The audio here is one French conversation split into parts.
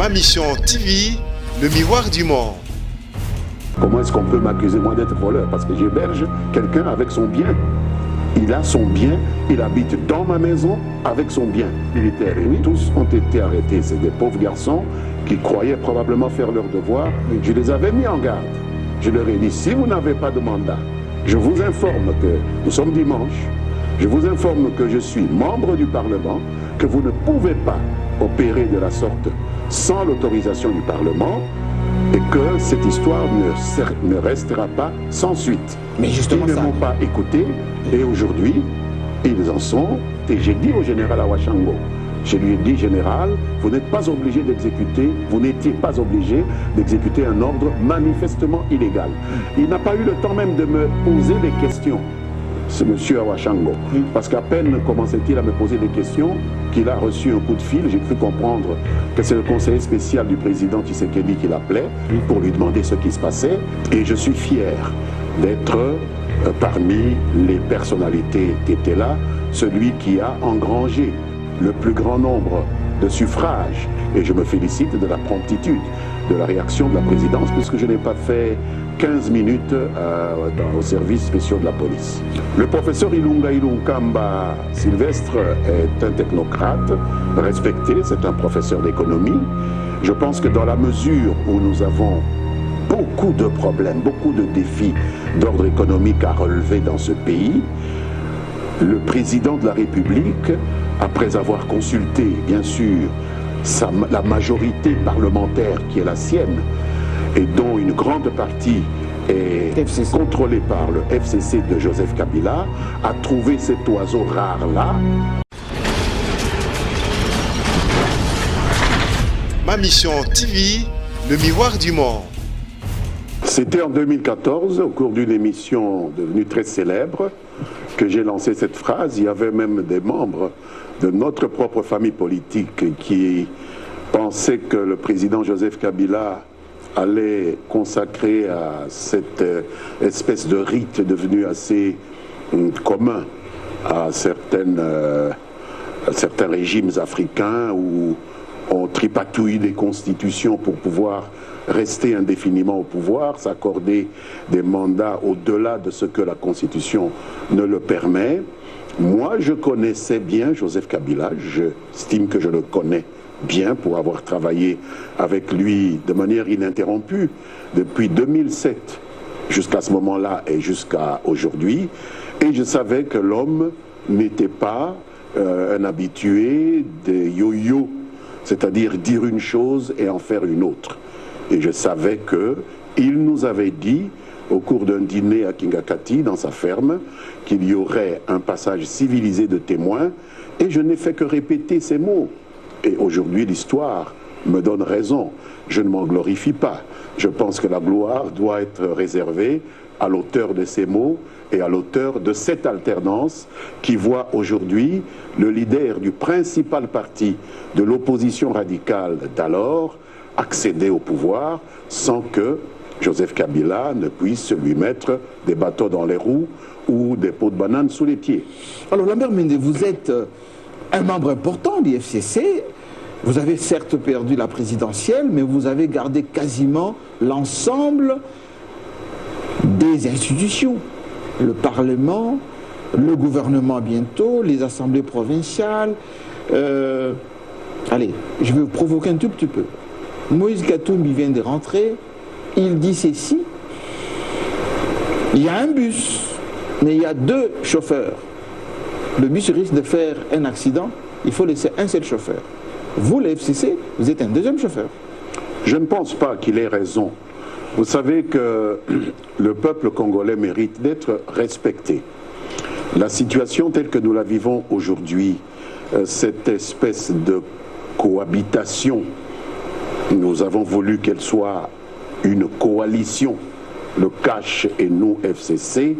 Ma Mission TV, le miroir du monde. Comment est-ce qu'on peut m'accuser moi d'être voleur? Parce que j'héberge quelqu'un avec son bien. Il a son bien, il habite dans ma maison avec son bien. Militaires, oui, tous ont été arrêtés. C'est des pauvres garçons qui croyaient probablement faire leur devoir. Je les avais mis en garde. Je leur ai dit, si vous n'avez pas de mandat, je vous informe que nous sommes dimanche, je vous informe que je suis membre du Parlement, que vous ne pouvez pas opérer de la sorte sans l'autorisation du Parlement et que cette histoire ne restera pas sans suite. Mais justement, ils ne m'ont pas écouté et aujourd'hui, ils en sont. Et j'ai dit au général Awashango, je lui ai dit, général, vous n'êtes pas obligé d'exécuter, vous n'étiez pas obligé d'exécuter un ordre manifestement illégal. Il n'a pas eu le temps même de me poser des questions, ce monsieur Awashango. Parce qu'à peine commençait-il à me poser des questions, qu'il a reçu un coup de fil, j'ai cru comprendre que c'est le conseiller spécial du président Tshisekedi qui l'appelait pour lui demander ce qui se passait. Et je suis fier d'être parmi les personnalités qui étaient là, celui qui a engrangé le plus grand nombre de suffrages. Et je me félicite de la promptitude de la réaction de la présidence, puisque je n'ai pas fait 15 minutes aux services spéciaux de la police. Le professeur Ilunga Ilunkamba Sylvestre est un technocrate respecté, c'est un professeur d'économie. Je pense que dans la mesure où nous avons beaucoup de problèmes, beaucoup de défis d'ordre économique à relever dans ce pays, le président de la République, après avoir consulté, bien sûr, la majorité parlementaire qui est la sienne, et dont une grande partie est contrôlée par le FCC de Joseph Kabila, a trouvé cet oiseau rare-là. Ma Mission TV, le miroir du monde. C'était en 2014, au cours d'une émission devenue très célèbre, que j'ai lancé cette phrase. Il y avait même des membres de notre propre famille politique qui pensaient que le président Joseph Kabila allait consacrer à cette espèce de rite devenu assez commun à certains régimes africains où on tripatouille des constitutions pour pouvoir rester indéfiniment au pouvoir, s'accorder des mandats au-delà de ce que la Constitution ne le permet. Moi, je connaissais bien Joseph Kabila, j'estime que je le connais bien pour avoir travaillé avec lui de manière ininterrompue depuis 2007 jusqu'à ce moment-là et jusqu'à aujourd'hui. Et je savais que l'homme n'était pas un habitué des yo-yo, c'est-à-dire dire une chose et en faire une autre. Et je savais qu'il nous avait dit, au cours d'un dîner à Kingakati, dans sa ferme, qu'il y aurait un passage civilisé de témoins, et je n'ai fait que répéter ces mots. Et aujourd'hui, l'histoire me donne raison. Je ne m'en glorifie pas. Je pense que la gloire doit être réservée à l'auteur de ces mots et à l'auteur de cette alternance qui voit aujourd'hui le leader du principal parti de l'opposition radicale d'alors accéder au pouvoir sans que Joseph Kabila ne puisse lui mettre des bâtons dans les roues ou des pots de banane sous les pieds. Alors Lambert Mende, vous êtes un membre important du FCC. Vous avez certes perdu la présidentielle, mais vous avez gardé quasiment l'ensemble des institutions. Le Parlement, le gouvernement bientôt, les assemblées provinciales. Allez, je vais vous provoquer un tout petit peu. Moïse Gatoumbi vient de rentrer, il dit ceci, il y a un bus, mais il y a deux chauffeurs. Le bus risque de faire un accident, il faut laisser un seul chauffeur. Vous, le FCC, vous êtes un deuxième chauffeur. Je ne pense pas qu'il ait raison. Vous savez que le peuple congolais mérite d'être respecté. La situation telle que nous la vivons aujourd'hui, cette espèce de cohabitation, nous avons voulu qu'elle soit une coalition, le CACH et nous, FCC,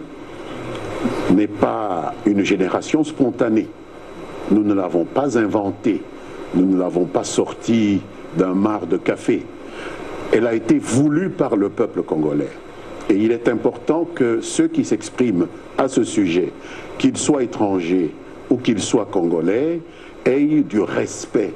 n'est pas une génération spontanée. Nous ne l'avons pas inventée, nous ne l'avons pas sortie d'un mar de café. Elle a été voulue par le peuple congolais. Et il est important que ceux qui s'expriment à ce sujet, qu'ils soient étrangers ou qu'ils soient congolais, aient du respect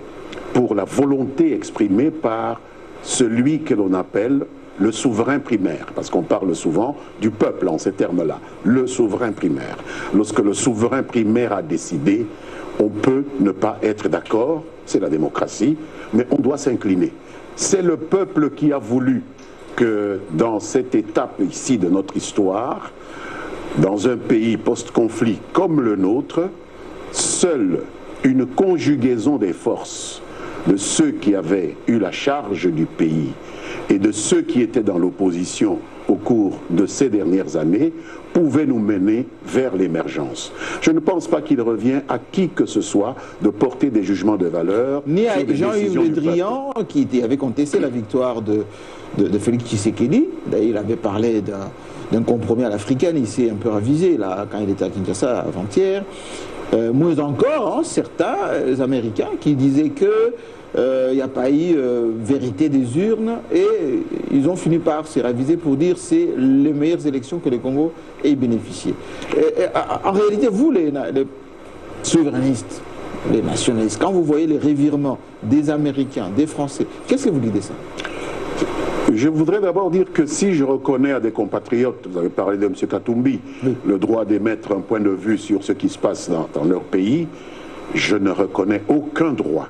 pour la volonté exprimée par celui que l'on appelle le souverain primaire, parce qu'on parle souvent du peuple en ces termes-là, le souverain primaire. Lorsque le souverain primaire a décidé, on peut ne pas être d'accord, c'est la démocratie, mais on doit s'incliner. C'est le peuple qui a voulu que dans cette étape ici de notre histoire, dans un pays post-conflit comme le nôtre, seule une conjugaison des forces de ceux qui avaient eu la charge du pays et de ceux qui étaient dans l'opposition au cours de ces dernières années pouvait nous mener vers l'émergence. Je ne pense pas qu'il revient à qui que ce soit de porter des jugements de valeur. Ni à Jean-Yves Le Drian, qui avait contesté la victoire de Félix Tshisekedi. D'ailleurs, il avait parlé d'un compromis à l'africaine. Il s'est un peu ravisé là, quand il était à Kinshasa avant-hier. Moins encore, hein, certains Américains qui disaient que il n'y a pas eu vérité des urnes, et ils ont fini par se raviser pour dire que c'est les meilleures élections que le Congo ait bénéficié. En réalité, vous, les souverainistes, les nationalistes, quand vous voyez les revirements des Américains, des Français, qu'est-ce que vous dites de ça? Je voudrais d'abord dire que si je reconnais à des compatriotes, vous avez parlé de M. Katumbi, oui, le droit d'émettre un point de vue sur ce qui se passe dans leur pays, je ne reconnais aucun droit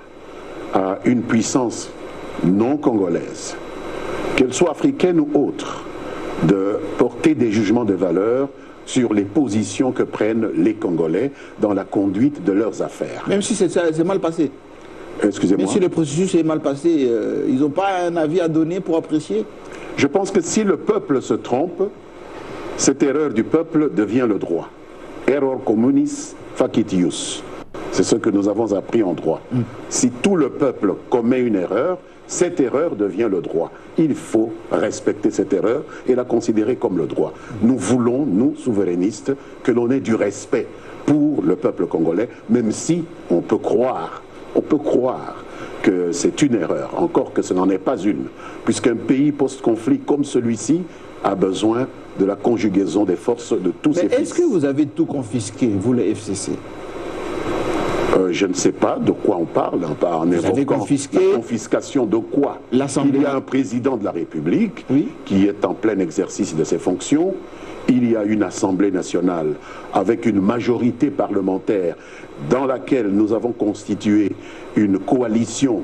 à une puissance non congolaise, qu'elle soit africaine ou autre, de porter des jugements de valeur sur les positions que prennent les Congolais dans la conduite de leurs affaires. Même si c'est mal passé. Excusez-moi. Mais si le processus est mal passé, ils n'ont pas un avis à donner pour apprécier? Je pense que si le peuple se trompe, cette erreur du peuple devient le droit. Error communis facitius. C'est ce que nous avons appris en droit. Si tout le peuple commet une erreur, cette erreur devient le droit. Il faut respecter cette erreur et la considérer comme le droit. Nous voulons, nous, souverainistes, que l'on ait du respect pour le peuple congolais, même si on peut croire que c'est une erreur, encore que ce n'en est pas une, puisqu'un pays post-conflit comme celui-ci a besoin de la conjugaison des forces de tous ses fils. Mais est-ce que vous avez tout confisqué, vous, les FCC? Je ne sais pas de quoi on parle, en évoquant confisqué la confiscation de quoi. Il y a un président de la République, oui, qui est en plein exercice de ses fonctions. Il y a une Assemblée nationale avec une majorité parlementaire dans laquelle nous avons constitué une coalition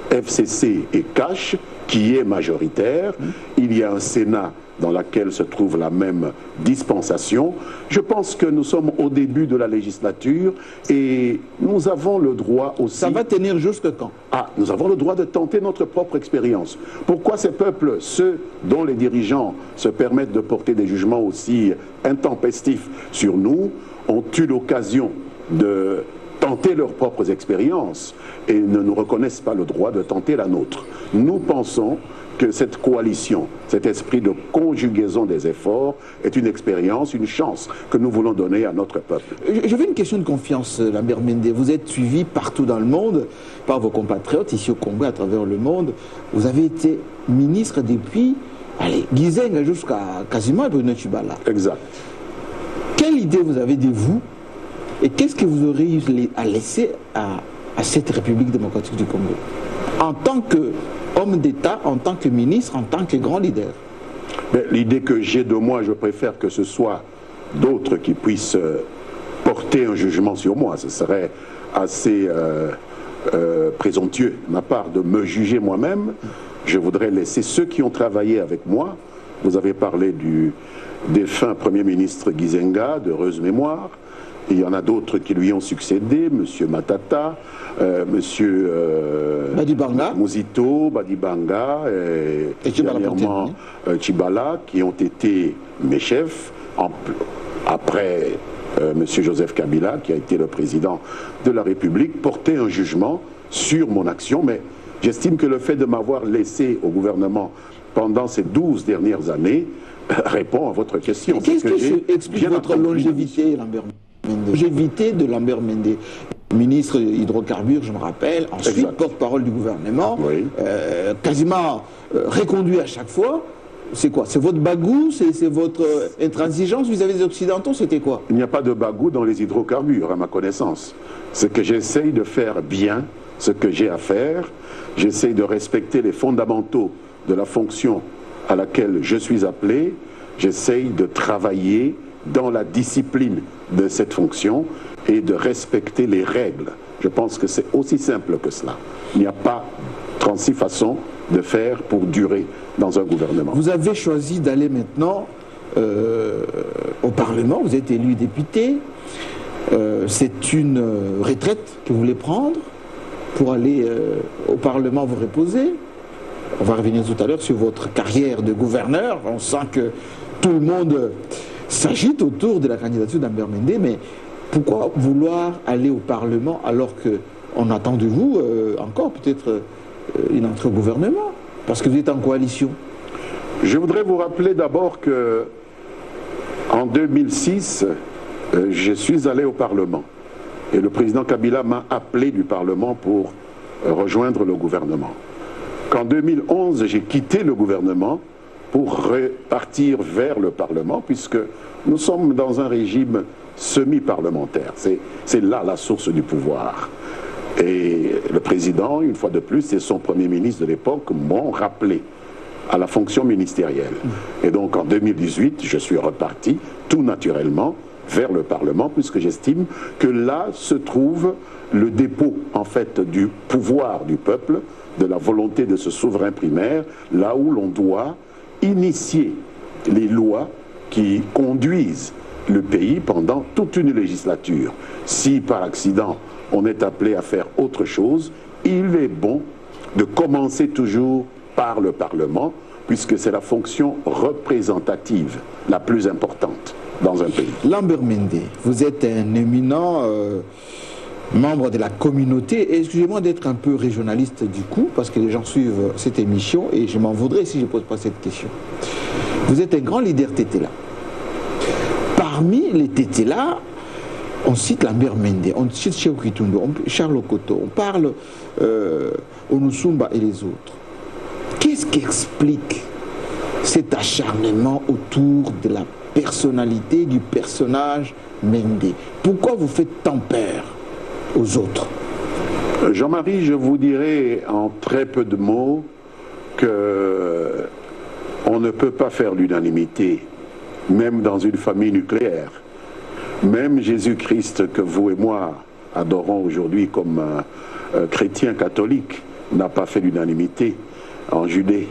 FCC et CACH qui est majoritaire. Il y a un Sénat dans lequel se trouve la même dispensation. Je pense que nous sommes au début de la législature et nous avons le droit aussi... Ça va tenir jusque quand? Nous avons le droit de tenter notre propre expérience. Pourquoi ces peuples, ceux dont les dirigeants se permettent de porter des jugements aussi intempestifs sur nous, ont eu l'occasion de tenter leurs propres expériences et ne nous reconnaissent pas le droit de tenter la nôtre? Nous pensons que cette coalition, cet esprit de conjugaison des efforts est une expérience, une chance que nous voulons donner à notre peuple. J'avais une question de confiance, Lambert Mende. Vous êtes suivi partout dans le monde par vos compatriotes, ici au Congo, à travers le monde. Vous avez été ministre depuis, Gizenga jusqu'à quasiment Bruno Tshibala. Exact. Quelle idée vous avez de vous et qu'est-ce que vous aurez eu à laisser à cette République démocratique du Congo en tant qu'homme d'État, en tant que ministre, en tant que grand leader? L'idée que j'ai de moi, je préfère que ce soit d'autres qui puissent porter un jugement sur moi. Ce serait assez présomptueux de ma part de me juger moi-même. Je voudrais laisser ceux qui ont travaillé avec moi. Vous avez parlé du défunt Premier ministre Gizenga, d'heureuse mémoire. Il y en a d'autres qui lui ont succédé, M. Matata, M. Badibanga, Mouzito, Badibanga et dernièrement Tshibala, qui ont été mes chefs, après M. Joseph Kabila, qui a été le président de la République, porter un jugement sur mon action. Mais j'estime que le fait de m'avoir laissé au gouvernement pendant ces 12 dernières années répond à votre question. Qu'est-ce que explique votre longévité, Lambert Mende? Longévité de Lambert Mende, ministre hydrocarbures, je me rappelle, ensuite porte-parole du gouvernement, oui, quasiment reconduit à chaque fois. C'est quoi? C'est votre bagou? C'est votre intransigeance vis-à-vis des Occidentaux? C'était quoi? Il n'y a pas de bagou dans les hydrocarbures, à ma connaissance. Ce que j'essaye de faire bien, ce que j'ai à faire, j'essaie de respecter les fondamentaux de la fonction à laquelle je suis appelé, j'essaie de travailler dans la discipline de cette fonction et de respecter les règles. Je pense que c'est aussi simple que cela. Il n'y a pas 36 façons de faire pour durer dans un gouvernement. Vous avez choisi d'aller maintenant au Parlement, vous êtes élu député. C'est une retraite que vous voulez prendre pour aller au Parlement vous reposer. On va revenir tout à l'heure sur votre carrière de gouverneur. On sent que tout le monde s'agite autour de la candidature d'Ambert Mende, mais pourquoi vouloir aller au Parlement alors qu'on attend de vous encore peut-être une entrée au gouvernement? Parce que vous êtes en coalition. Je voudrais vous rappeler d'abord que en 2006, je suis allé au Parlement. Et le président Kabila m'a appelé du Parlement pour rejoindre le gouvernement. Qu'en 2011, j'ai quitté le gouvernement pour repartir vers le Parlement, puisque nous sommes dans un régime semi-parlementaire. C'est là la source du pouvoir. Et le président, une fois de plus, et son premier ministre de l'époque m'ont rappelé à la fonction ministérielle. Et donc en 2018, je suis reparti tout naturellement vers le Parlement, puisque j'estime que là se trouve le dépôt en fait du pouvoir du peuple, de la volonté de ce souverain primaire, là où l'on doit initier les lois qui conduisent le pays pendant toute une législature. Si par accident on est appelé à faire autre chose, il est bon de commencer toujours par le Parlement, puisque c'est la fonction représentative la plus importante dans un pays. Lambert Mende, vous êtes un éminent membre de la communauté. Excusez-moi d'être un peu régionaliste du coup, parce que les gens suivent cette émission et je m'en voudrais si je ne pose pas cette question. Vous êtes un grand leader Tétéla. Parmi les Tétéla, on cite Lambert Mende, on cite Cheikh Kitoundou, Charles Okoto, on parle Onusumba et les autres. Qu'est-ce qui explique cet acharnement autour de la personnalité du personnage Mende? Pourquoi vous faites tant peur aux autres? Jean-Marie, je vous dirais en très peu de mots que on ne peut pas faire l'unanimité, même dans une famille nucléaire. Même Jésus-Christ, que vous et moi adorons aujourd'hui comme chrétien catholique, n'a pas fait l'unanimité en Judée.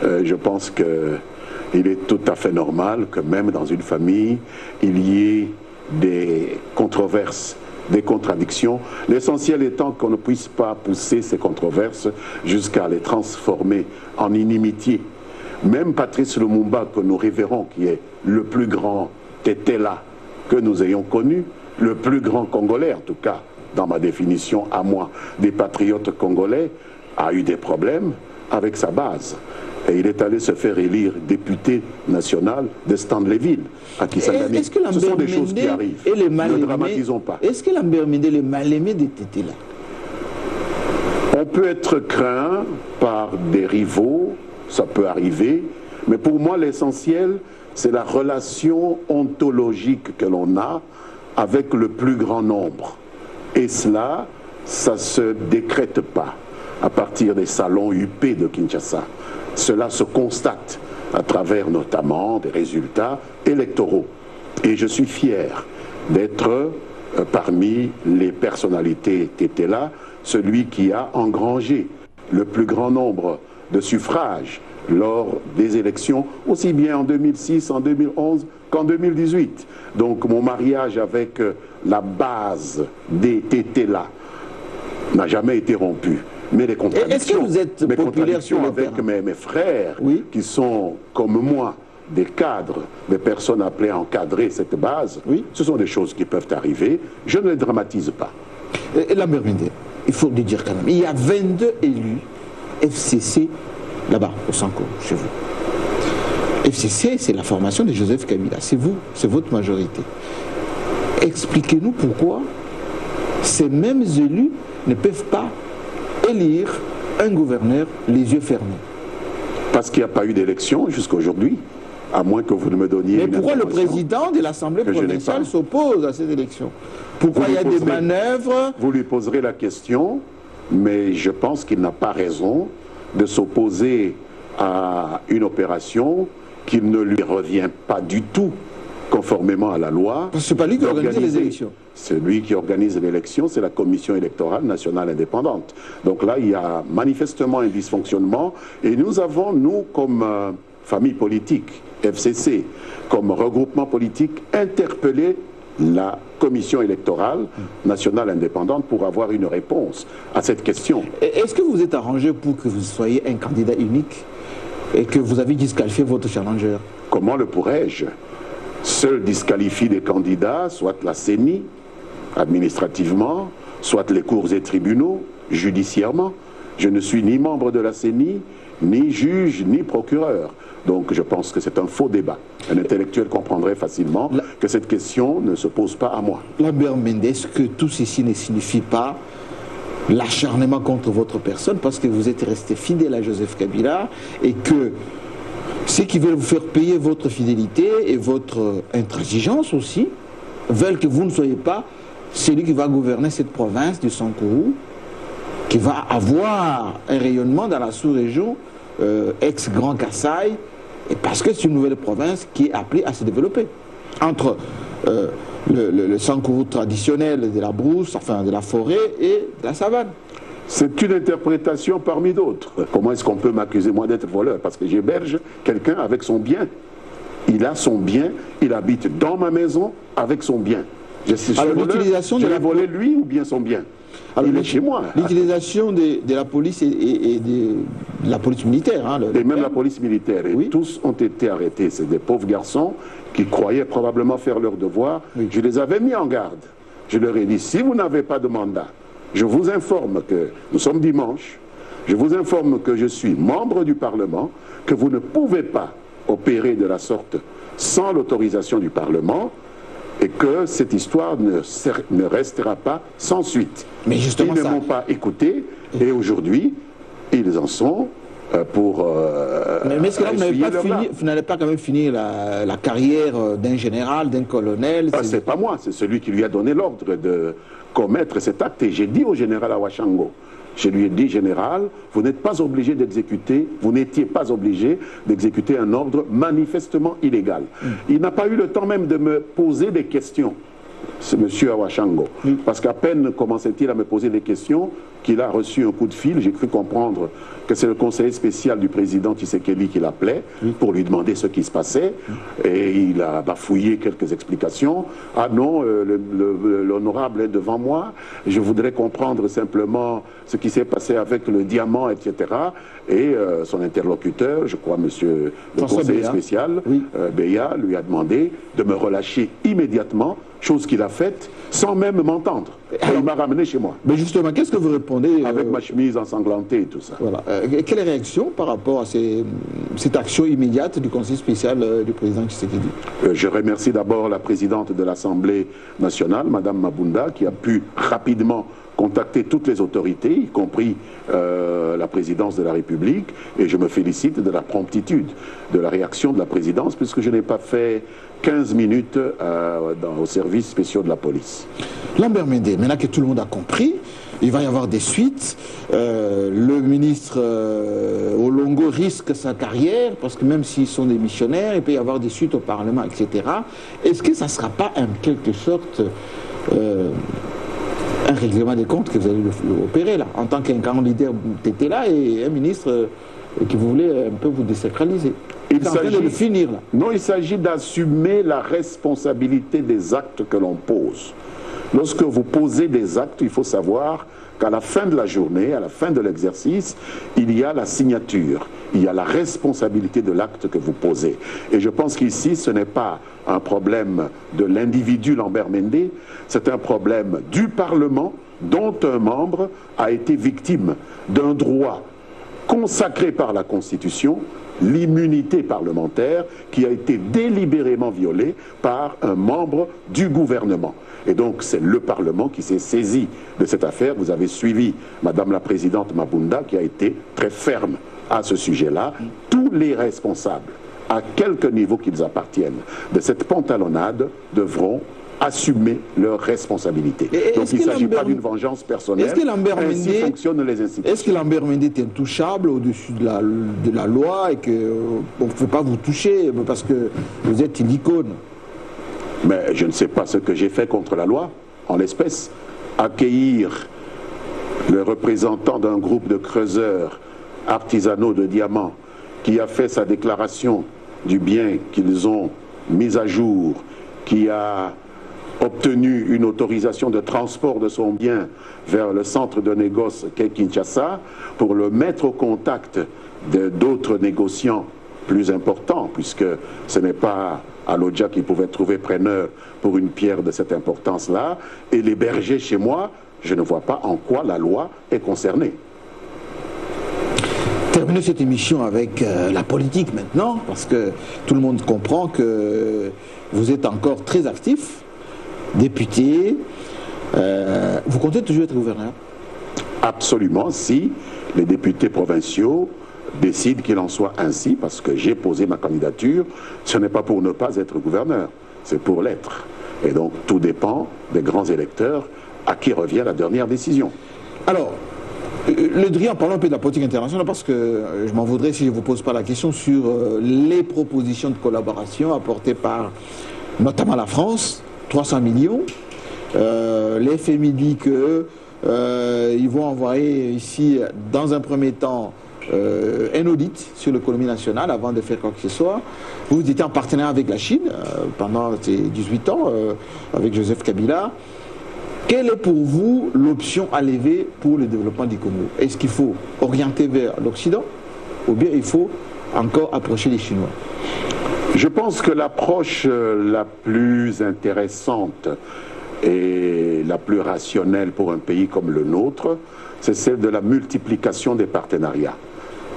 Je pense qu'il est tout à fait normal que même dans une famille, il y ait des controverses, des contradictions. L'essentiel étant qu'on ne puisse pas pousser ces controverses jusqu'à les transformer en inimitié. Même Patrice Lumumba, que nous révérons, qui est le plus grand Tétéla que nous ayons connu, le plus grand Congolais en tout cas, dans ma définition à moi, des patriotes congolais, a eu des problèmes avec sa base. Et il est allé se faire élire député national de Stanleyville, à Kisangani. Ce sont des choses qui arrivent. Ne dramatisons pas. Est-ce que Lambert Mende est le mal-aimé des Tétéla? On peut être craint par des rivaux, ça peut arriver, mais pour moi l'essentiel, c'est la relation ontologique que l'on a avec le plus grand nombre. Et cela, ça ne se décrète pas à partir des salons huppés de Kinshasa. Cela se constate à travers notamment des résultats électoraux. Et je suis fier d'être parmi les personnalités qui étaient là, celui qui a engrangé le plus grand nombre de suffrages lors des élections, aussi bien en 2006, en 2011 qu'en 2018. Donc mon mariage avec la base des Tétéla n'a jamais été rompu. Mais les contradictions, est-ce que vous êtes populaire sur le avec mes frères, oui, qui sont comme moi, des cadres, des personnes appelées à encadrer cette base, oui, ce sont des choses qui peuvent arriver. Je ne les dramatise pas. Et Lambert Mende, il faut le dire quand même, il y a 22 élus FCC là-bas, au Sanko, chez vous. FCC, c'est la formation de Joseph Kabila, c'est vous, c'est votre majorité. Expliquez-nous pourquoi ces mêmes élus ne peuvent pas élire un gouverneur les yeux fermés. Parce qu'il n'y a pas eu d'élection jusqu'à aujourd'hui, à moins que vous ne me donniez mais une pourquoi le information président de l'Assemblée provinciale s'oppose à cette élection? Pourquoi il y a des manœuvres? Vous lui poserez la question mais je pense qu'il n'a pas raison de s'opposer à une opération qui ne lui revient pas du tout conformément à la loi. Parce que ce n'est pas lui qui organise les élections. Celui qui organise l'élection, c'est la Commission électorale nationale indépendante. Donc là, il y a manifestement un dysfonctionnement. Et nous avons, nous, comme famille politique, FCC, comme regroupement politique, interpellé la Commission électorale nationale indépendante pour avoir une réponse à cette question. Est-ce que vous êtes arrangé pour que vous soyez un candidat unique et que vous avez disqualifié votre challenger? Comment le pourrais-je? Seuls disqualifient des candidats, soit la CENI, administrativement, soit les cours et tribunaux, judiciairement. Je ne suis ni membre de la CENI, ni juge, ni procureur. Donc je pense que c'est un faux débat. Un intellectuel comprendrait facilement que cette question ne se pose pas à moi. Lambert Mende, est-ce que tout ceci ne signifie pas l'acharnement contre votre personne parce que vous êtes resté fidèle à Joseph Kabila et que ceux qui veulent vous faire payer votre fidélité et votre intransigeance aussi veulent que vous ne soyez pas celui qui va gouverner cette province du Sankourou, qui va avoir un rayonnement dans la sous-région ex-Grand Kassai, et parce que c'est une nouvelle province qui est appelée à se développer. Entre le Sankourou traditionnel de la brousse, enfin de la forêt et de la savane. C'est une interprétation parmi d'autres. Comment est-ce qu'on peut m'accuser, moi, d'être voleur? Parce que j'héberge quelqu'un avec son bien. Il a son bien, il habite dans ma maison avec son bien. Alors l'utilisation de la volé lui ou bien son bien? Alors, il est chez moi. L'utilisation de la police et de la police militaire. Hein, et même la police militaire. Et oui. Tous ont été arrêtés. C'est des pauvres garçons qui croyaient probablement faire leur devoir. Oui. Je les avais mis en garde. Je leur ai dit, si vous n'avez pas de mandat, je vous informe que nous sommes dimanche, je vous informe que je suis membre du Parlement, que vous ne pouvez pas opérer de la sorte sans l'autorisation du Parlement, et que cette histoire ne restera pas sans suite. Mais justement, ils ne m'ont pas écouté, et aujourd'hui, ils en sont pour... mais est-ce que là, vous n'allez pas quand même finir la carrière d'un général, d'un colonel? C'est pas moi, c'est celui qui lui a donné l'ordre de commettre cet acte. Et j'ai dit au général Awashango, je lui ai dit, général, vous n'êtes pas obligé d'exécuter, vous n'étiez pas obligé d'exécuter un ordre manifestement illégal. Il n'a pas eu le temps même de me poser des questions, ce monsieur Awashango. Parce qu'à peine commençait-il à me poser des questions, qu'il a reçu un coup de fil, j'ai cru comprendre que c'est le conseiller spécial du président Tshisekedi qui l'appelait pour lui demander ce qui se passait, et il a bafouillé quelques explications. Ah non, l'honorable est devant moi, je voudrais comprendre simplement ce qui s'est passé avec le diamant, etc. Et son interlocuteur, je crois monsieur le conseiller spécial, Beya, lui a demandé de me relâcher immédiatement, chose qu'il a faite sans même m'entendre. Il m'a ramené chez moi. Mais justement, qu'est-ce que vous répondez avec ma chemise ensanglantée et tout ça. Voilà. Quelle réaction par rapport à cette action immédiate du conseil spécial du président Tshisekedi? Je remercie d'abord la présidente de l'Assemblée nationale, Madame Mabunda, qui a pu rapidement contacter toutes les autorités, y compris la présidence de la République, et je me félicite de la promptitude de la réaction de la présidence, puisque je n'ai pas fait 15 minutes aux services spéciaux de la police. Lambert Mende, maintenant que tout le monde a compris, il va y avoir des suites. Le ministre Olongo risque sa carrière, parce que même s'ils sont des missionnaires, il peut y avoir des suites au Parlement, etc. Est-ce que ça ne sera pas en quelque sorte un règlement des comptes que vous allez opérer là, en tant qu'un grand leader était là et un ministre qui voulait un peu vous désacraliser? Il s'agit de le finir là. Non, il s'agit d'assumer la responsabilité des actes que l'on pose. Lorsque vous posez des actes, il faut savoir qu'à la fin de la journée, à la fin de l'exercice, il y a la signature, il y a la responsabilité de l'acte que vous posez. Et je pense qu'ici, ce n'est pas un problème de l'individu Lambert Mende, c'est un problème du Parlement dont un membre a été victime d'un droit consacré par la Constitution, l'immunité parlementaire, qui a été délibérément violée par un membre du gouvernement. Et donc c'est le Parlement qui s'est saisi de cette affaire. Vous avez suivi Madame la Présidente Mabunda qui a été très ferme à ce sujet-là. Tous les responsables, à quelque niveau qu'ils appartiennent, de cette pantalonnade devront assumer leurs responsabilités. Donc il ne s'agit pas d'une vengeance personnelle. Ainsi fonctionnent les institutions. Est-ce que Lambert Mende est intouchable au-dessus de la loi et qu'on ne peut pas vous toucher parce que vous êtes une icône? Mais je ne sais pas ce que j'ai fait contre la loi, en l'espèce. Accueillir le représentant d'un groupe de creuseurs artisanaux de diamants qui a fait sa déclaration du bien qu'ils ont mis à jour, qui a obtenu une autorisation de transport de son bien vers le centre de négoce qu'est Kinshasa pour le mettre au contact d'autres négociants plus importants, puisque ce n'est pas à Lodja qui pouvait trouver preneur pour une pierre de cette importance-là, et l'héberger chez moi, je ne vois pas en quoi la loi est concernée. Terminer cette émission avec la politique maintenant, parce que tout le monde comprend que vous êtes encore très actif, député. Vous comptez toujours être gouverneur? Absolument, si les députés provinciaux décident qu'il en soit ainsi, parce que j'ai posé ma candidature, ce n'est pas pour ne pas être gouverneur, c'est pour l'être. Et donc tout dépend des grands électeurs à qui revient la dernière décision. Alors, Le Drian, parlons un peu de la politique internationale, parce que je m'en voudrais si je ne vous pose pas la question sur les propositions de collaboration apportées par notamment la France, 300 millions. Les FMI dit qu'ils vont envoyer ici, dans un premier temps, un audit sur l'économie nationale avant de faire quoi que ce soit. Vous étiez en partenariat avec la Chine pendant ces 18 ans, avec Joseph Kabila. Quelle est pour vous l'option à lever pour le développement du Congo? Est-ce qu'il faut orienter vers l'Occident ou bien il faut encore approcher les Chinois? Je pense que l'approche la plus intéressante et la plus rationnelle pour un pays comme le nôtre, c'est celle de la multiplication des partenariats.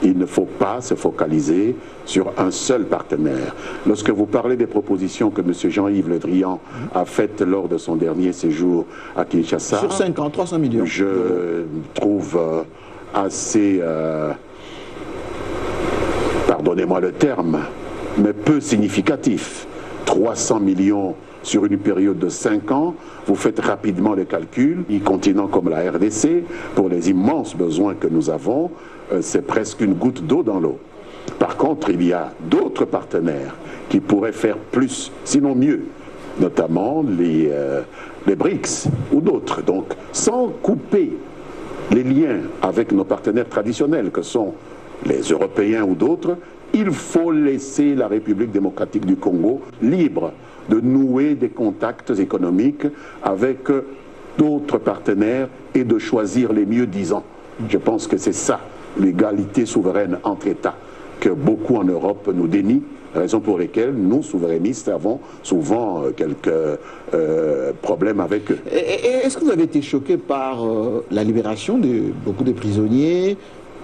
Il ne faut pas se focaliser sur un seul partenaire. Lorsque vous parlez des propositions que M. Jean-Yves Le Drian a faites lors de son dernier séjour à Kinshasa... Sur 5 ans, 300 millions. Je trouve assez... pardonnez-moi le terme, mais peu significatif. 300 millions sur une période de 5 ans, vous faites rapidement les calculs. Un continent comme la RDC, pour les immenses besoins que nous avons, c'est presque une goutte d'eau dans l'eau. Par contre, il y a d'autres partenaires qui pourraient faire plus, sinon mieux, notamment les BRICS ou d'autres. Donc, sans couper les liens avec nos partenaires traditionnels, que sont les Européens ou d'autres, il faut laisser la République démocratique du Congo libre de nouer des contacts économiques avec d'autres partenaires et de choisir les mieux disants. Je pense que c'est ça, l'égalité souveraine entre États, que beaucoup en Europe nous dénient, raison pour laquelle nous, souverainistes, avons souvent quelques problèmes avec eux. Est-ce que vous avez été choqué par la libération de beaucoup de prisonniers,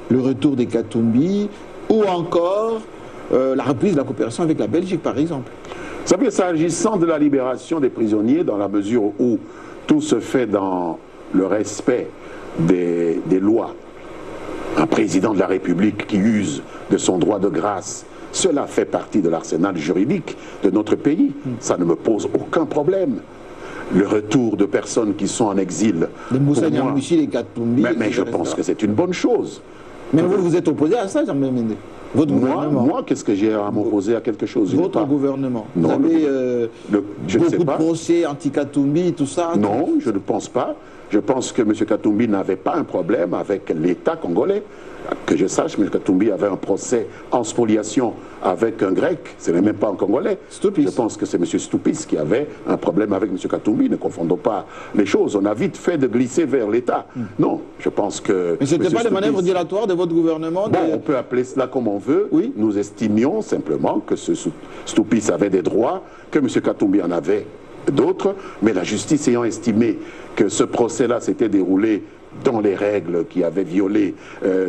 le retour des Katumbi, ou encore la reprise de la coopération avec la Belgique, par exemple? Vous savez, s'agissant de la libération des prisonniers, dans la mesure où tout se fait dans le respect des lois, un président de la République qui use de son droit de grâce, cela fait partie de l'arsenal juridique de notre pays. Ça ne me pose aucun problème. Le retour de personnes qui sont en exil, les Moussa Niamouchi, les Katumbi... Mais je pense que c'est une bonne chose. Mais vous vous êtes opposé à ça, Jean-Baptiste Mende? Votre gouvernement. Moi, qu'est-ce que j'ai à m'opposer à quelque chose? Votre gouvernement. Non, vous avez beaucoup de procès anti-Katumbi, tout ça? Non, je ne pense pas. Je pense que M. Katumbi n'avait pas un problème avec l'État congolais. Que je sache, M. Katumbi avait un procès en spoliation avec un Grec, ce n'est même pas un Congolais. Stoupis. Je pense que c'est M. Stoupis qui avait un problème avec M. Katumbi. Ne confondons pas les choses. On a vite fait de glisser vers l'État. Non, je pense que... Mais ce n'était pas les manœuvres dilatoires de votre gouvernement? Bon, on peut appeler cela comme on veut. Oui. Nous estimions simplement que ce Stoupis avait des droits, que M. Katumbi en avait d'autres, mais la justice ayant estimé que ce procès-là s'était déroulé dans les règles qui avaient violé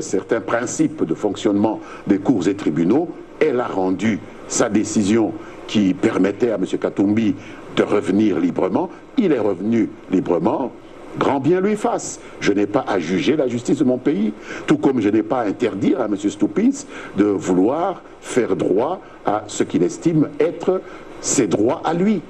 certains principes de fonctionnement des cours et tribunaux, elle a rendu sa décision qui permettait à M. Katumbi de revenir librement. Il est revenu librement, grand bien lui fasse. Je n'ai pas à juger la justice de mon pays, tout comme je n'ai pas à interdire à M. Stoupis de vouloir faire droit à ce qu'il estime être ses droits à lui.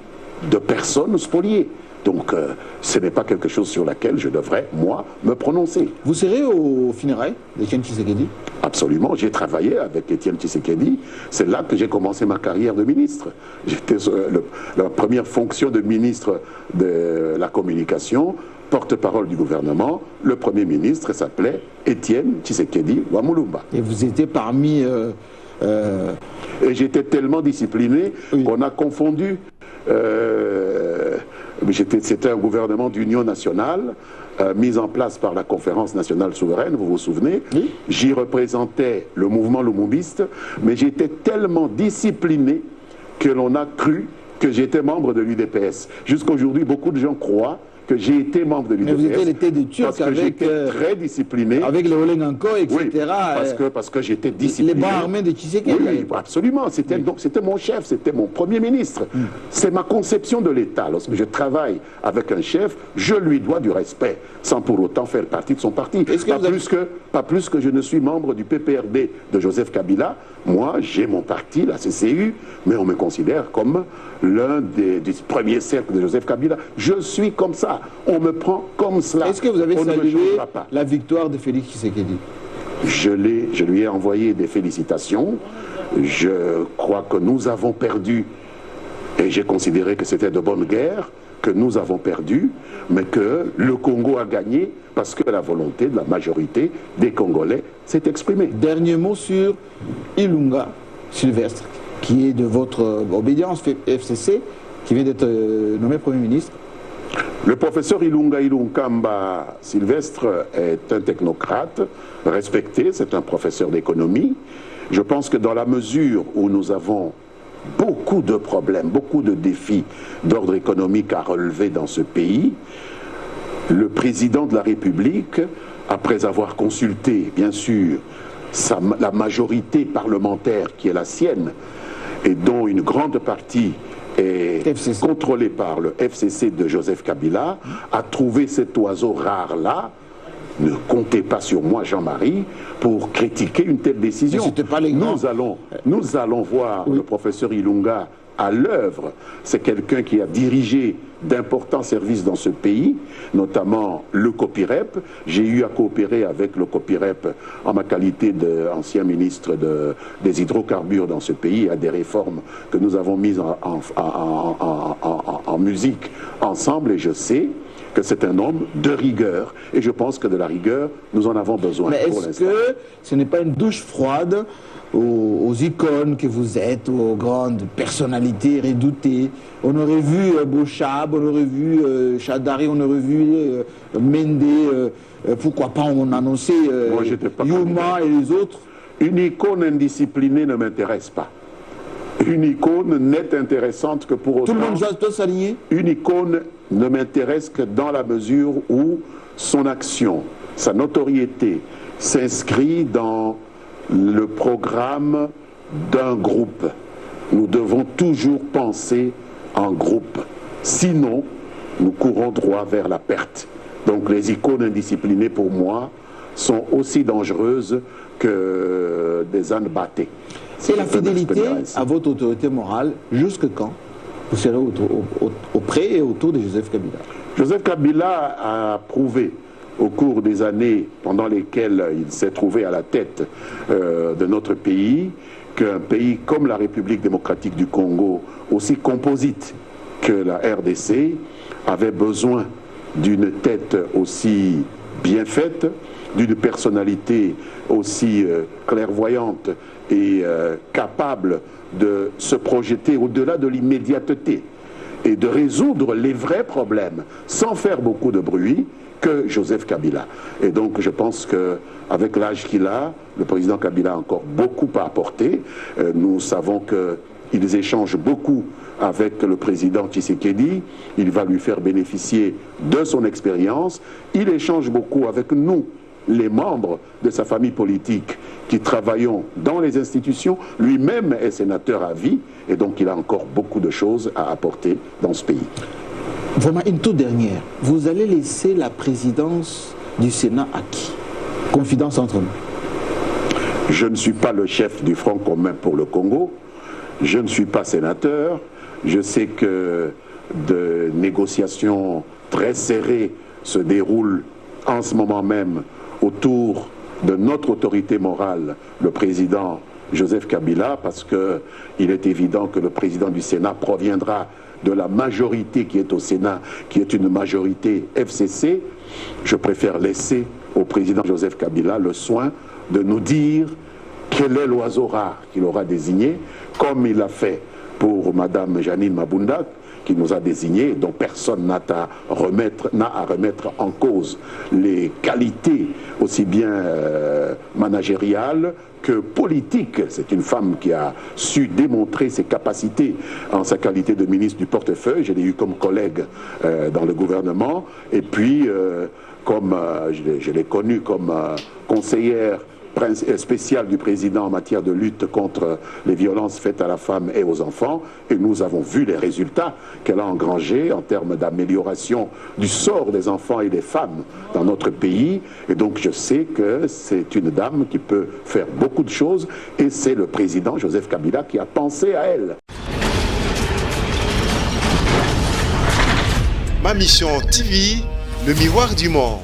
de personnes spoliées. Donc, ce n'est pas quelque chose sur laquelle je devrais, moi, me prononcer. Vous serez au funérailles d'Étienne Tshisekedi? Absolument, j'ai travaillé avec Étienne Tshisekedi. C'est là que j'ai commencé ma carrière de ministre. J'étais la première fonction de ministre de la communication, porte-parole du gouvernement. Le Premier ministre s'appelait Étienne Tshisekedi Wamulumba. Et vous étiez parmi... Et j'étais tellement discipliné qu'on a confondu... C'était un gouvernement d'union nationale mis en place par la Conférence nationale souveraine, vous vous souvenez. Oui. J'y représentais le mouvement lumumbiste, mais j'étais tellement discipliné que l'on a cru que j'étais membre de l'UDPS. Jusqu'à aujourd'hui, beaucoup de gens croient que j'ai été membre de l'UDPS. Mais vous étiez l'été des Turcs parce que avec... j'étais très discipliné. Avec les Olenganko, etc. Oui, parce que j'étais discipliné. Les bras armés de Tshisekedi. Oui, absolument. C'était mon chef, c'était mon Premier ministre. C'est ma conception de l'État. Lorsque je travaille avec un chef, je lui dois du respect, sans pour autant faire partie de son parti. Pas plus que je ne suis membre du PPRD de Joseph Kabila. Moi, j'ai mon parti, la CCU, mais on me considère comme l'un des premiers cercles de Joseph Kabila. Je suis comme ça. On me prend comme cela. Est-ce que vous avez salué la victoire de Félix Tshisekedi? Je lui ai envoyé des félicitations. Je crois que nous avons perdu, et j'ai considéré que c'était de bonne guerre, que nous avons perdu, mais que le Congo a gagné parce que la volonté de la majorité des Congolais s'est exprimée. Dernier mot sur Ilunga Sylvestre, qui est de votre obédience FCC, qui vient d'être nommé Premier ministre. Le professeur Ilunga Ilunkamba Sylvestre est un technocrate respecté, c'est un professeur d'économie. Je pense que dans la mesure où nous avons beaucoup de problèmes, beaucoup de défis d'ordre économique à relever dans ce pays, le président de la République, après avoir consulté, bien sûr, la majorité parlementaire qui est la sienne, et dont une grande partie est contrôlée par le FCC de Joseph Kabila, a trouvé cet oiseau rare-là. Ne comptez pas sur moi, Jean-Marie, pour critiquer une telle décision. Nous allons voir le professeur Ilunga à l'œuvre. C'est quelqu'un qui a dirigé d'importants services dans ce pays, notamment le COPIREP. J'ai eu à coopérer avec le COPIREP en ma qualité d'ancien ministre des hydrocarbures dans ce pays, à des réformes que nous avons mises en musique ensemble, et je sais que c'est un homme de rigueur. Et je pense que de la rigueur, nous en avons besoin. Mais est-ce que ce n'est pas une douche froide aux icônes que vous êtes, aux grandes personnalités redoutées? On aurait vu Bochab, on aurait vu Chadari, on aurait vu Mende, pourquoi pas on annonçait Yuma et les autres? Une icône indisciplinée ne m'intéresse pas. Une icône n'est intéressante que pour autant. Tout le monde doit s'aligner? Une icône ne m'intéresse que dans la mesure où son action, sa notoriété s'inscrit dans le programme d'un groupe. Nous devons toujours penser en groupe. Sinon, nous courons droit vers la perte. Donc les icônes indisciplinées, pour moi, sont aussi dangereuses que des ânes battés. Et la fidélité à votre autorité morale, jusque quand vous serez auprès et autour de Joseph Kabila? Joseph Kabila a prouvé au cours des années pendant lesquelles il s'est trouvé à la tête de notre pays, qu'un pays comme la République démocratique du Congo, aussi composite que la RDC, avait besoin d'une tête aussi bien faite, d'une personnalité aussi clairvoyante et capable de se projeter au-delà de l'immédiateté et de résoudre les vrais problèmes sans faire beaucoup de bruit, que Joseph Kabila. Et donc je pense qu'avec l'âge qu'il a, le président Kabila a encore beaucoup à apporter. Nous savons qu'ils échangent beaucoup avec le président Tshisekedi. Il va lui faire bénéficier de son expérience. Il échange beaucoup avec nous, les membres de sa famille politique qui travaillons dans les institutions. Lui-même est sénateur à vie et donc il a encore beaucoup de choses à apporter dans ce pays. Vraiment, une toute dernière. Vous allez laisser la présidence du Sénat à qui? Confidence entre nous. Je ne suis pas le chef du Front commun pour le Congo. Je ne suis pas sénateur. Je sais que de négociations très serrées se déroulent en ce moment même autour de notre autorité morale, le président Joseph Kabila, parce qu'il est évident que le président du Sénat proviendra de la majorité qui est au Sénat, qui est une majorité FCC, je préfère laisser au président Joseph Kabila le soin de nous dire quel est l'oiseau rare qu'il aura désigné, comme il l'a fait pour Madame Janine Mabunda, qui nous a désignés, dont personne n'a à remettre en cause les qualités aussi bien managériales que politiques. C'est une femme qui a su démontrer ses capacités en sa qualité de ministre du portefeuille. Je l'ai eu comme collègue dans le gouvernement. Et puis, je l'ai connue comme conseillère spéciale du président en matière de lutte contre les violences faites à la femme et aux enfants, et nous avons vu les résultats qu'elle a engrangés en termes d'amélioration du sort des enfants et des femmes dans notre pays, et donc je sais que c'est une dame qui peut faire beaucoup de choses, et c'est le président Joseph Kabila qui a pensé à elle. Ma mission TV, le miroir du monde.